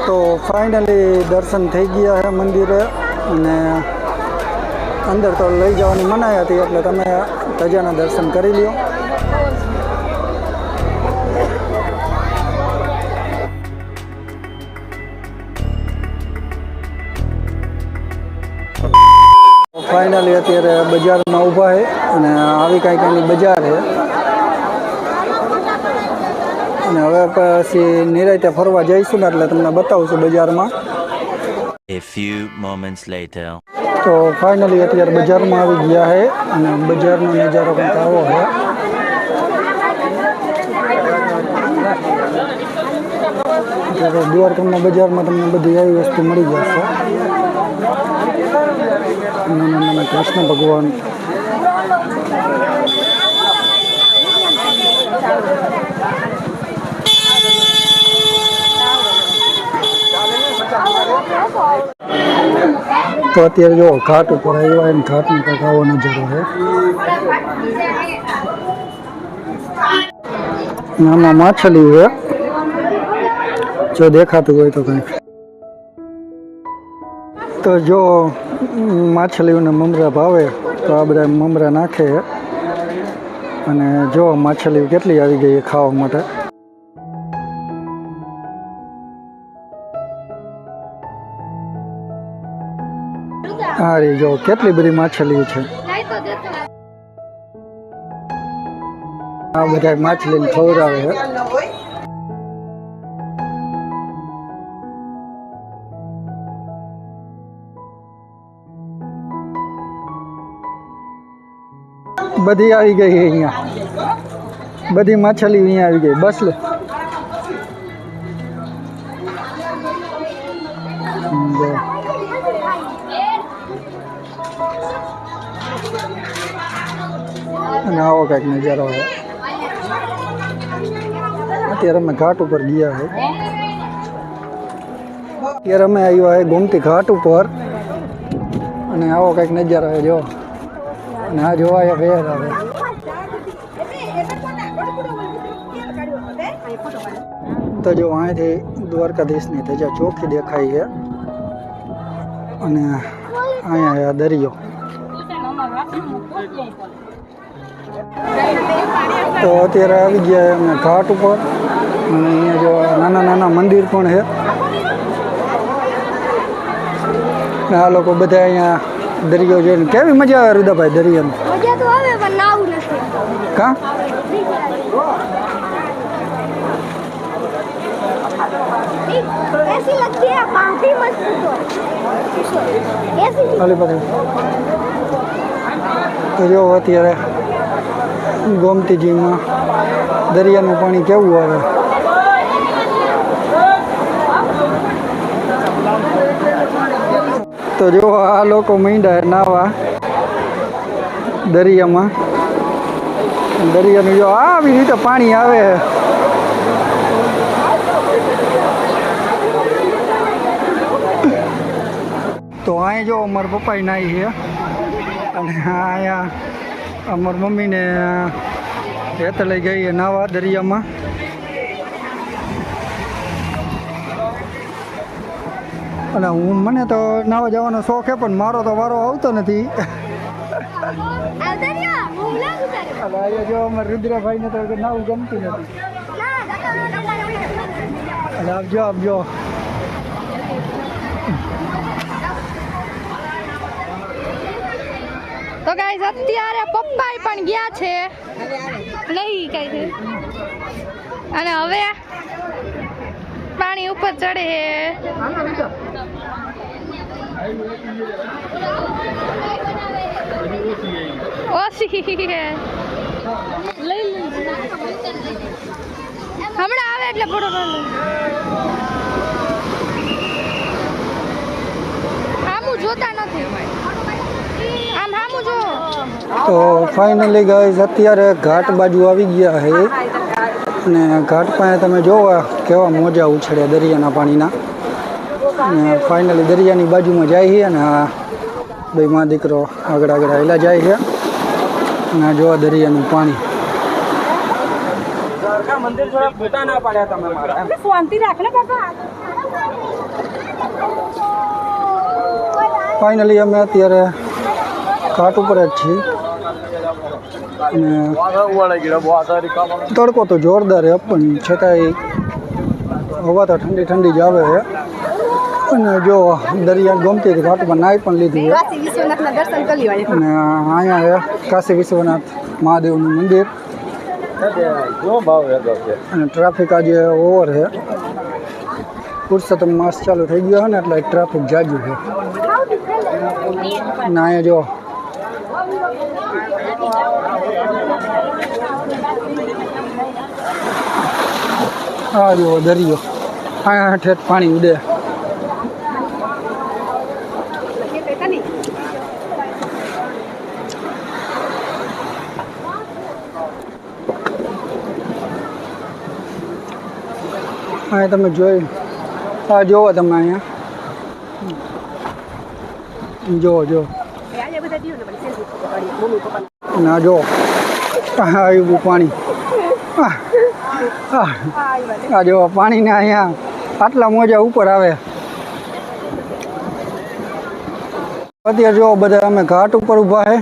तो फाइनली दर्शन थी गया है मंदिरे અને અંદર તો લઈ જવાની મનાઈ હતી એટલે તમે ધજાના દર્શન કરી લ્યો। फाइनली અત્યારે બજારમાં ઊભા છે અને આવી કાંઈક એની બજાર છે અને હવે પછી નિરાંતે ફરવા જઈશું ને એટલે તમને બતાવું છું બજારમાં। A few moments later. तो फाइनली અત્યારે બજારમાં આવી ગયા છે અને બજારનો નજારો કંઈક આવો છે। અત્યારે દ્વારકાના બજારમાં તમને બધી આવી વસ્તુ મળી જશે। નાના નાના કૃષ્ણ ભગવાન, तो અત્યારે જો ઘાટ ઉપર આવ્યા અને ઘાટનો કંઈક આવો નજારો છે। આમાં માછલી છે, જો દેખાતું હોય તો કંઈક। તો જો માછલીઓને મમરા ભાવે તો આ બધા મમરા નાખે અને જો માછલીઓ કેટલી આવી ગઈ ખાવા માટે। हाँ रे जो केटली बड़ी माछली है। आ बधा माछली खवरावे है। बधी आई गई है अहियां, बधी माछली अहियां आई गई। बस ले आવો કંઈક નજારો है। અત્યારે અમે ઘાટ ઉપર ગયા है। અત્યારે અમે આવ્યા है ગોમતી ઘાટ ઉપર અને આવો કંઈક નજારો है। જો અને આ જોવાય ફેર આવે તો જો અહીંથી દ્વારકાધીશની ધજા ચોખ્ખી દેખાય છે અને અહીંયા દરિયો। तो અત્યારે આવી ગયા અમે ઘાટ ઉપર અને અહીંયા જો નાના નાના મંદિર પણ છે। આ લોકો બધા અહીંયા દરિયો જોઈને કેવી મજા આવે રુદાભાઈ દરિયામાં? મજા તો આવે પણ નાવું નથી। કા ऐसी लगती है काफी मस्त तो ऐसी ખાલી પકડ તો જો અત્યારે ગોમતીજીમાં દરિયાનું પાણી કેવું આવે। તો જો આ લોકો માંડ્યા નાવા દરિયામાં। દરિયાનું જો આવી રીતે પાણી આવે તો અહીં જો અમારા પપ્પાએ નાહી છે અને અહીંયા અમારી મમ્મીને હેત લઈ ગઈ નાવા દરિયામાં। અને મને તો નાવા જવાનો શોખ છે પણ મારો તો વારો આવતો નથી। અને જો અમારા રુદ્રભાઈને તો નાવું ગમતું નથી। અને આપજો આપજો તો ગાઈસ અત્યારે પપ્પાએ પણ ગયા છે નહીં કઈ છે અને હવે પાણી ઉપર ચડે ઓછી હે લઈ હમણાં આવે એટલે ફોટો પાડો। આમું જોતા નથી આમ આમું જો। તો ફાઇનલી ગાઈઝ અત્યારે ઘાટ બાજુ આવી ગયા છે અને ઘાટ પાસે તમે જોવો કેવા મોજા ઉછળ્યા દરિયાના પાણીના। અને ફાઇનલી દરિયાની બાજુમાં જાય છે અને આ બે માં દીકરો આગળ આગળ હાલ્યા જાય છે અને આ જોવા દરિયાનું પાણી। મંદિર થોડા ફોટા ના પાડ્યા તમે મારા શાંતિ રાખ ને બાપા। ફાઇનલી અમે અત્યારે ઘાટ ઉપર જ છીએ અને તડકો તો જોરદાર છે પણ છતાંય હવા તો ઠંડી ઠંડી જ આવે છે અને જો દરિયા ગમતી ઘાટ પર નાહી પણ લીધું છે કાશી વિશ્વનાથના દર્શન કરી લેવાય. અને અહીંયા છે કાશી વિશ્વનાથ મહાદેવનું મંદિર અને ટ્રાફિક આજે ઓવર છે પુરુષોત્તમ માસ ચાલુ થઈ ગયો છે ને એટલે ટ્રાફિક જાજુ છે અને અહીંયા જો આ જો દરિયો અહીંયા ઠેઠ પાણી ઉડે અહીંયા તમે જોઈ આ જોવો તમે અહીંયા જો ના જો આવ્યું પાણી આ જો પાણીને અહીંયા આટલા મોજા ઉપર આવે અત્યારે જો બધા અમે ઘાટ ઉપર ઊભા છે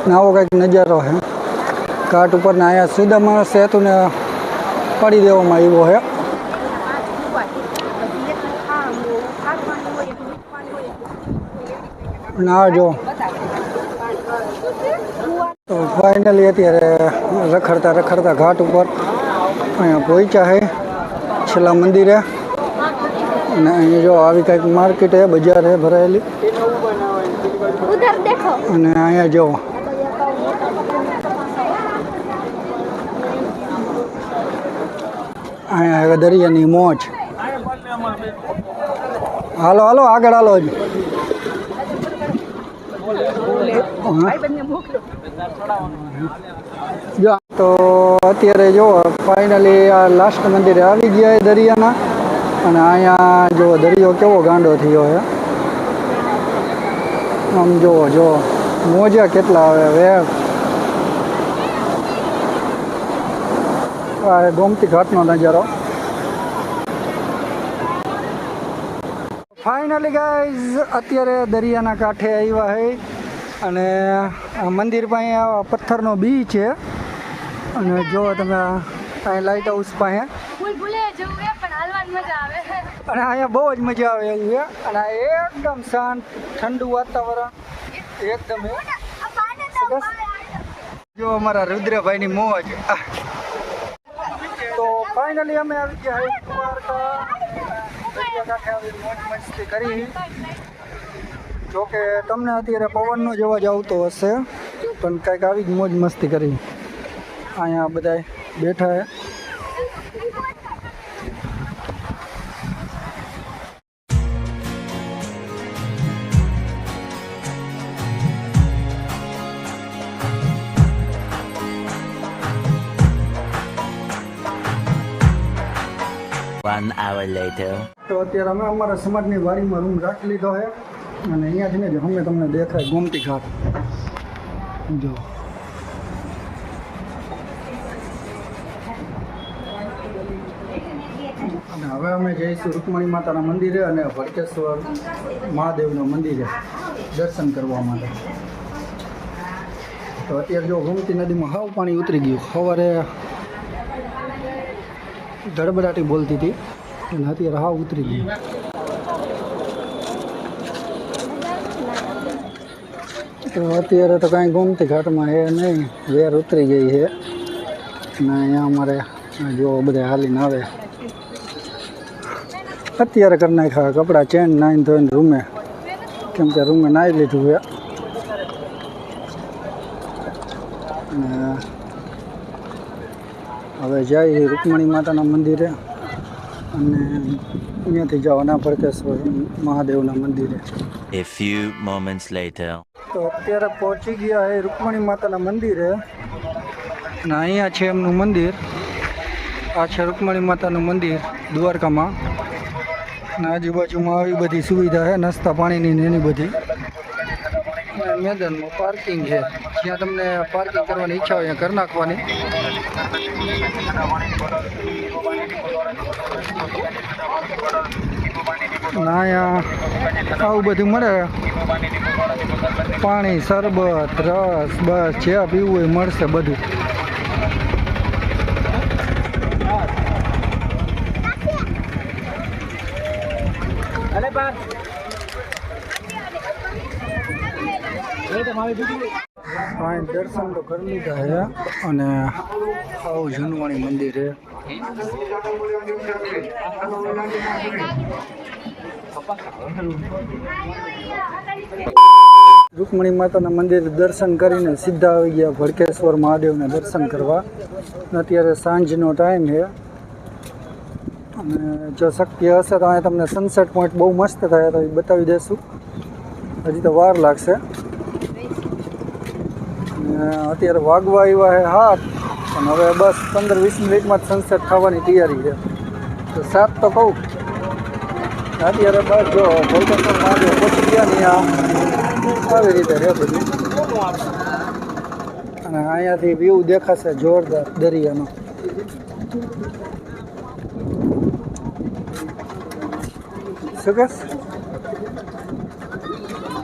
ને આવો કંઈક નજારો છે ઘાટ ઉપર ને અહીંયા સુદામા સેતુને પાડી દેવામાં આવ્યો છે ના જો તો ફાઇનલી અત્યારે રખડતા રખડતા ઘાટ ઉપર અહીંયા પહોંચ્યા છે છેલ્લા મંદિરે અને અહીંયા જો આવી કંઈક માર્કેટ છે બજાર છે ભરાયેલી ઉધર દેખો. અને અહીંયા જો અહીંયા દરિયાની મોજ હાલો હાલો આગળ હાલો હજી જો તો અત્યારે જો ફાઇનલી આ લાસ્ટ મંદિરે આવી ગયા છે દરિયાના અને અહીંયા જો દરિયો કેવો ગાંડો થયો છે આમ જો મોજા કેટલા આવે વેવ આ ગોમતી ઘાટનો નજારો ફાઇનલી ગાઈઝ અત્યારે દરિયાના કાંઠે આવ્યા છે અને આ મંદિર પાસે આ પથ્થરનો બીચ છે અને જો તમે અહીં લાઇટ હાઉસ પાસે ભૂલે જવું પણ હાલવાની મજા આવે. અને અહીંયા બહુ જ મજા આવે એવું છે અને આ એકદમ શાંત ઠંડુ વાતાવરણ એકદમ સરસ. જો અમારા રુદ્રભાઈની મોજ તો ફાઇનલી અમે આવી ગયા દરિયા કાંઠે આવી મોજ મસ્તી કરી જોકે તમને અત્યારે પવનનો જ અવાજ આવતો હશે પણ કંઈક આવી જ મોજ મસ્તી કરી અહીંયા બધા બેઠા છે One hour later. તો અત્યારે અમે અમારા સમાજની વાડીમાં રૂમ રાખી લીધો છે અને અહીંયા જઈને જો અમે તમને દેખાય ગોમતી ઘાટ જો અને હવે અમે જઈશું રૂકમણી માતાના મંદિરે અને ભડકેશ્વર મહાદેવના મંદિરે દર્શન કરવા માટે. તો અત્યારે જો ગોમતી નદીમાં હાવ પાણી ઉતરી ગયું સવારે ધડબડાટી બોલતી હતી અને અત્યારે હાવ ઉતરી ગયું. તો અત્યારે તો કાંઈ ગોમતી ઘાટમાં એ નહીં વેર ઉતરી ગઈ છે અને અહીંયા અમારે જો બધા હાલીને આવે અત્યારે કરી નાખ્યા કપડાં ચેન્જ નાહીને ધોઈને રૂમે કેમ કે રૂમે નાહી લીધું છે અને હવે જાય રૂકમણી માતાના મંદિરે અને અહીંયાથી જવાના ભડકેશ્વર મહાદેવના મંદિરે. A few moments later. તો અત્યારે પહોંચી ગયા છે રૂકમણી માતાના મંદિરે અને અહીંયા છે એમનું મંદિર. આ છે રૂકમણી માતાનું મંદિર દ્વારકામાં અને આજુબાજુમાં આવી બધી સુવિધા છે નાસ્તા પાણીની ને એની બધી. અને મેદાનમાં પાર્કિંગ છે જ્યાં તમને પાર્કિંગ કરવાની ઈચ્છા હોય ત્યાં કરી નાખવાની. અને અહીંયા આવું બધું મળે, પાણી, શરબત, રસ, બસ જે પીવું હોય મળશે બધું. દર્શન તો કરી લીધા છે અને આવું જૂનવાણી મંદિર છે. રૂકમણી માતાના મંદિર દર્શન કરીને સીધા આવી ગયા ભડકેશ્વર મહાદેવના દર્શન કરવા. અત્યારે સાંજનો ટાઈમ છે અને જો શક્ય હશે તો અહીંયા તમને સનસેટ પોઈન્ટ બહુ મસ્ત થાય તો એ બતાવી દેશું. હજી તો વાર લાગશે. અત્યારે વાગવા આવ્યા છે 7 અને હવે બસ 15-20 મિનિટમાં જ સનસેટ થવાની તૈયારી છે. તો 7 તો કહું અત્યારે બસ જો ભડકેશ્વર મહાદેવ પહોંચી ગયા ને આવી રીતે છે બધું. અને અહીંયાથી વ્યૂ દેખાશે જોરદાર દરિયાનો. શું કહેશ?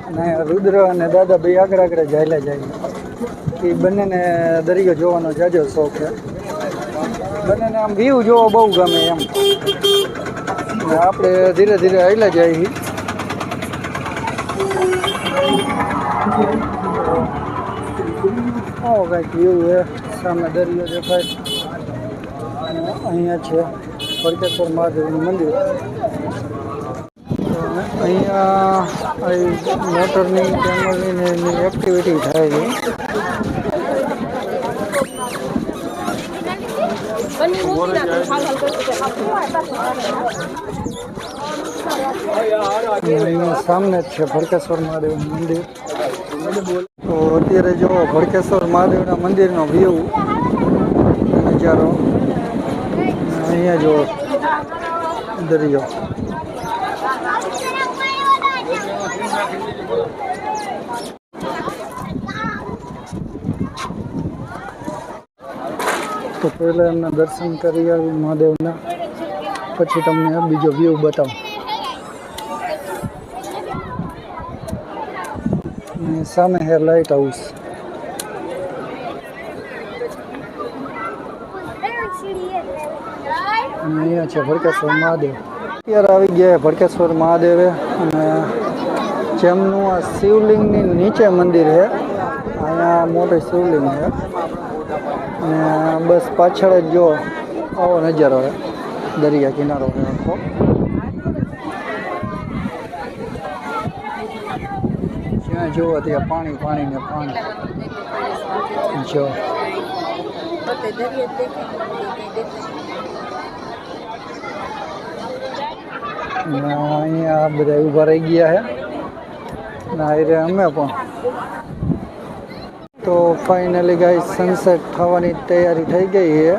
અને રુદ્ર અને દાદા ભાઈ આગળ આગળ જાય જાય. એ બંનેને દરિયો જોવાનો જાજો શોખ છે. બંનેને આમ વ્યૂ જોવો બહુ ગમે એમ. અને આપણે ધીરે ધીરે હાલ્યા જઈએ. આવો કંઈક વ્યૂ છે. સામે દરિયો દેખાય. અહીંયા છે ભડકેશ્વર મહાદેવનું મંદિર. અહીંયા મોટરની કેમલની એની એક્ટિવિટી થાય છે. અહીંયા સામે જ છે ભડકેશ્વર મહાદેવનું મંદિર. તો અત્યારે જો ભડકેશ્વર મહાદેવના મંદિરનો વ્યૂ નજારો. અહીંયા જો દરિયો. તો પહેલાં એમના દર્શન કરી આવી મહાદેવના, પછી તમને બીજો વ્યૂ બતાવું. સામે હે લાઇટ હાઉસ. અને અહીંયા છે ભડકેશ્વર મહાદેવ. અત્યારે આવી ગયા ભડકેશ્વર મહાદેવે. અને જેમનું આ શિવલિંગની નીચે મંદિર છે. અહીંયા મોટી શિવલિંગ છે. અને બસ પાછળ જ જો આવો નજારો છે. દરિયા કિનારો છે આખો. જ્યાં જુઓ ત્યાં પાણી પાણી ને પાણી. જો અહીંયા બધા ઊભા રહી ગયા છે. ના રે અમે પણ. તો ફાઇનલી ગાઈસ સનસેટ થવાની તૈયારી થઈ ગઈ છે.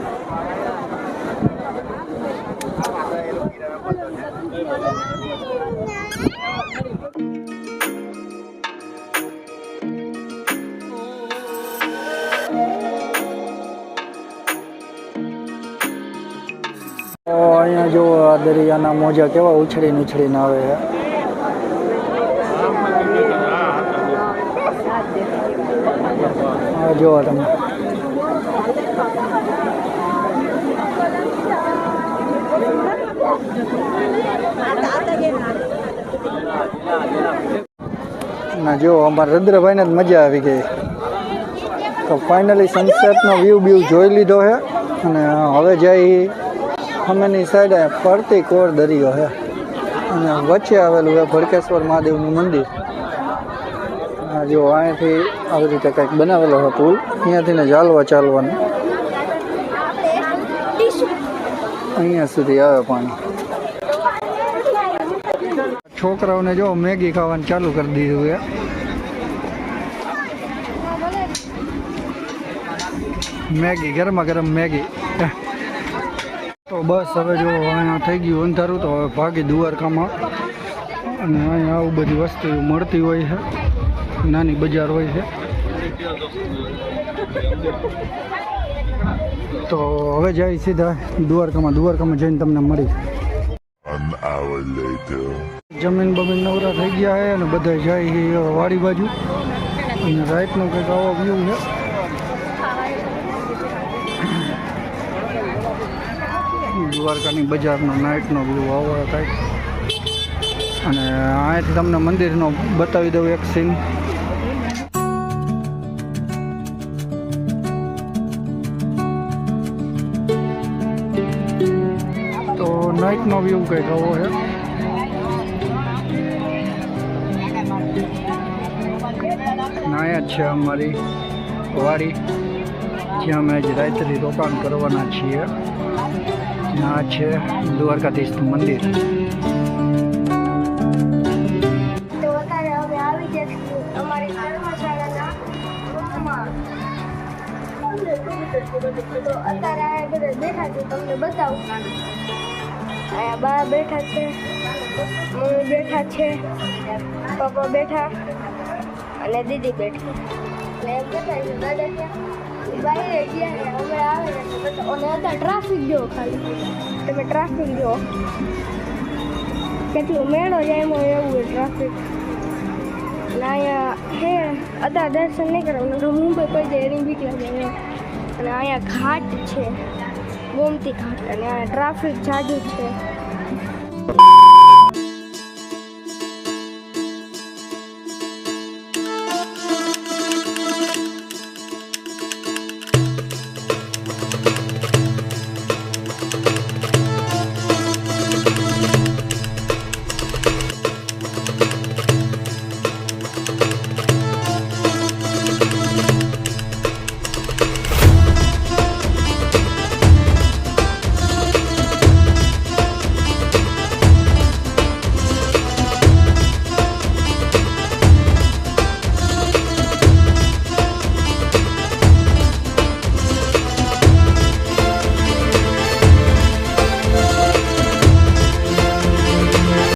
અહીંયા જો આ દરિયાના મોજા કેવા ઉછળીને ઉછળીને આવે છે. હા જોવો તમે. ના જો અમારા રુદ્રભાઈને જ મજા આવી ગઈ. તો ફાઇનલી સનસેટનો વ્યૂ જોઈ લીધો છે. અને હવે જઈ સામેની સાઈડે ફરતી કોર દરિયો છે. અને વચ્ચે આવેલું છે ભડકેશ્વર મહાદેવનું મંદિર. જો અહીંયાથી આવી રીતે કંઈક બનાવેલો છે પુલ. અહીંયાથી ને ચાલવાનું. અહીંયા સુધી આવે પાણી. છોકરાઓને જો મેગી ખાવાનું ચાલુ કરી દીધું છે. મેગી, ગરમા ગરમ મેગી. તો બસ હવે જો અહીંયા થઈ ગયું અંધારું. તો હવે ભાગી દ્વારકામાં. અને અહીંયા આવું બધી વસ્તુ મળતી હોય છે. નાની બજાર હોય છે. તો હવે જાય સીધા દ્વારકામાં. દ્વારકામાં જઈને તમને મળી. hour later. જમીન બમીન નવરા થઈ ગયા છે અને બધા જાય છે વાડી બાજુ અને રાઈટનો કંઈક આવો વ્યૂ છે. દ્વારકાની બજારનો નાઇટનો વ્યૂ આવો કંઈક. અને અહીંથી તમને મંદિરનો બતાવી દઉં એક સીન. તો નાઇટનો વ્યૂ કંઈક આવો છે. અહીંયા જ છે અમારી વાડી જ્યાં અમે આજે રાત્રિ રોકાણ કરવાના છીએ. આ છે દ્વારકાધીશનું મંદિર. તો અત્યારે અમે આવી ગયા છીએ અમારી ધર્મશાળાના રૂમમાં. તો અત્યારે આ બધા બેઠા છે, તમને બતાવું. અહીંયા બા બેઠા છે, મમ્મી બેઠા છે, પપ્પા બેઠા અને દીદી બેઠી. અને એમ બેઠા છે દાદા ત્યાં બારે ગયા અમે આવે અને અત્યારે ટ્રાફિક જો ખાલી તમે ટ્રાફિક જો કેટલું મેળો જાય એમાં એવું ટ્રાફિક. અને અહીંયા હે અત્યારે દર્શન નહીં કરવાનું તો મુંબઈ પડી જાય એની બીક લાગે. અને અહીંયા ઘાટ છે, ગોમતી ઘાટ, અને અહીંયા ટ્રાફિક જાજુ છે.